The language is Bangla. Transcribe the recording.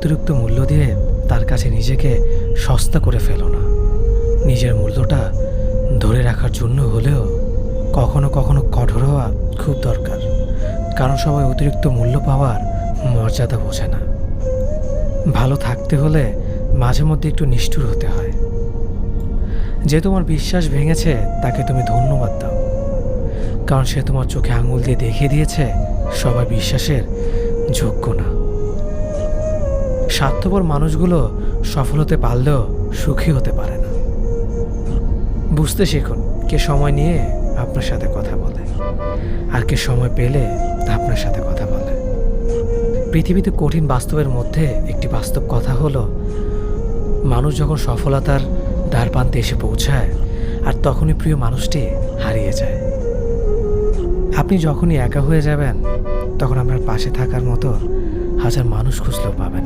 অতিরিক্ত মূল্য দিয়ে তার কাছে নিজেকে সস্তা করে ফেলো না। নিজের মূল্যটা ধরে রাখার জন্য হলেও কখনো কখনো কঠোর হওয়া খুব দরকার, কারণ সবাই অতিরিক্ত মূল্য পাওয়ার মর্যাদা বোঝে না। ভালো থাকতে হলে মাঝে মধ্যে একটু নিষ্ঠুর হতে হয়। যে তোমার বিশ্বাস ভেঙেছে তাকে তুমি ধন্যবাদ দাও, কারণ সে তোমার চোখে আঙুল দিয়ে দেখিয়ে দিয়েছে সবাই বিশ্বাসের যোগ্য না। স্বার্থপর মানুষগুলো সফল হতে পারলেও সুখী হতে পারে না। বুঝতে শিখুন কে সময় নিয়ে আপনার সাথে কথা বলে আর কে সময় পেলে আপনার সাথে কথা বলে। পৃথিবীতে কঠিন বাস্তবের মধ্যে একটি বাস্তব কথা হলো, মানুষ যখন সফলতার দ্বারপ্রান্তে এসে পৌঁছায় আর তখনই প্রিয় মানুষটি হারিয়ে যায়। আপনি যখনই একা হয়ে যাবেন তখন আপনার পাশে থাকার মতো হাজার মানুষ খুঁজলেও পাবেন।